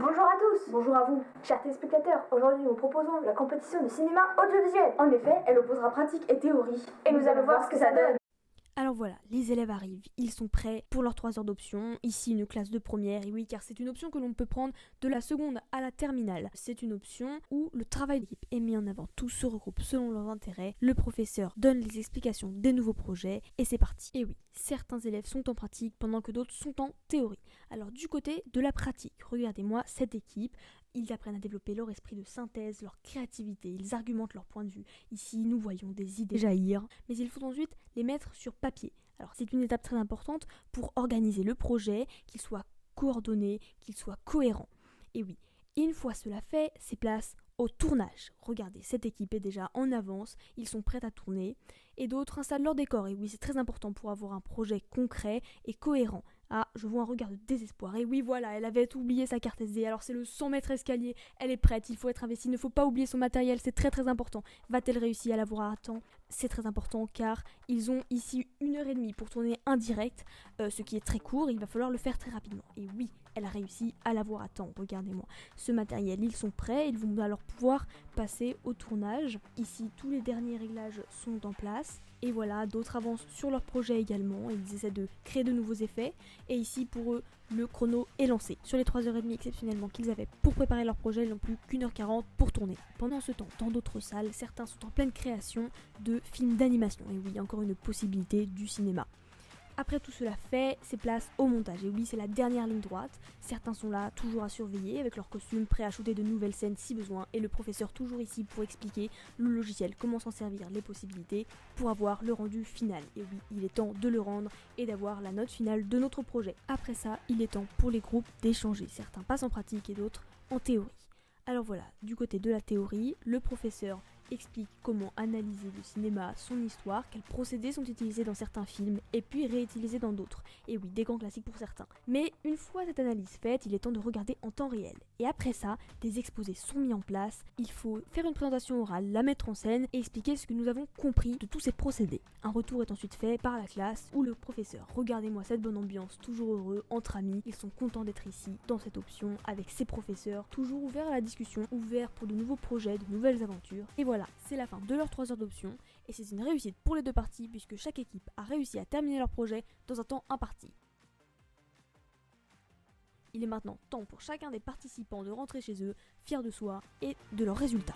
Bonjour à tous. Bonjour à vous. Chers téléspectateurs, aujourd'hui nous proposons la compétition de cinéma audiovisuel. En effet, elle opposera pratique et théorie. Et nous allons voir ce que ça donne. Alors voilà, les élèves arrivent, ils sont prêts pour leurs 3 heures d'option, ici une classe de première, et oui car c'est une option que l'on peut prendre de la seconde à la terminale. C'est une option où le travail d'équipe est mis en avant, tous se regroupent selon leurs intérêts, le professeur donne les explications des nouveaux projets, et c'est parti. Et oui, certains élèves sont en pratique pendant que d'autres sont en théorie. Alors du côté de la pratique, regardez-moi cette équipe. Ils apprennent à développer leur esprit de synthèse, leur créativité, ils argumentent leur point de vue. Ici, nous voyons des idées jaillir, mais il faut ensuite les mettre sur papier. Alors c'est une étape très importante pour organiser le projet, qu'il soit coordonné, qu'il soit cohérent. Et oui, une fois cela fait, c'est place au tournage. Regardez, cette équipe est déjà en avance, ils sont prêts à tourner, et d'autres installent leur décor. Et oui, c'est très important pour avoir un projet concret et cohérent. Ah, je vois un regard de désespoir. Et oui, voilà, elle avait oublié sa carte SD. Alors c'est le 100 mètres escalier. Elle est prête, il faut être investi. Il ne faut pas oublier son matériel, c'est très très important. Va-t-elle réussir à l'avoir à temps ? C'est très important car ils ont ici 1h30 pour tourner un direct, ce qui est très court. Il va falloir le faire très rapidement. Et oui, elle a réussi à l'avoir à temps. Regardez-moi. Ce matériel, ils sont prêts. Ils vont alors pouvoir passer au tournage. Ici, tous les derniers réglages sont en place. Et voilà, d'autres avancent sur leur projet également, ils essaient de créer de nouveaux effets, et ici pour eux, le chrono est lancé. Sur les 3h30 exceptionnellement qu'ils avaient pour préparer leur projet, ils n'ont plus qu'1h40 pour tourner. Pendant ce temps, dans d'autres salles, certains sont en pleine création de films d'animation, et oui, encore une possibilité du cinéma. Après tout cela fait, c'est place au montage. Et oui, c'est la dernière ligne droite. Certains sont là, toujours à surveiller, avec leurs costumes, prêts à shooter de nouvelles scènes si besoin. Et le professeur toujours ici pour expliquer le logiciel, comment s'en servir, les possibilités, pour avoir le rendu final. Et oui, il est temps de le rendre et d'avoir la note finale de notre projet. Après ça, il est temps pour les groupes d'échanger. Certains passent en pratique et d'autres en théorie. Alors voilà, du côté de la théorie, le professeur explique comment analyser le cinéma, son histoire, quels procédés sont utilisés dans certains films et puis réutilisés dans d'autres. Et oui, des grands classiques pour certains. Mais une fois cette analyse faite, il est temps de regarder en temps réel. Et après ça, des exposés sont mis en place, il faut faire une présentation orale, la mettre en scène et expliquer ce que nous avons compris de tous ces procédés. Un retour est ensuite fait par la classe ou le professeur. Regardez-moi cette bonne ambiance, toujours heureux, entre amis, ils sont contents d'être ici, dans cette option, avec ses professeurs, toujours ouverts à la discussion, ouverts pour de nouveaux projets, de nouvelles aventures. Et voilà, c'est la fin de leurs 3 heures d'option et c'est une réussite pour les deux parties puisque chaque équipe a réussi à terminer leur projet dans un temps imparti. Il est maintenant temps pour chacun des participants de rentrer chez eux, fiers de soi et de leurs résultats.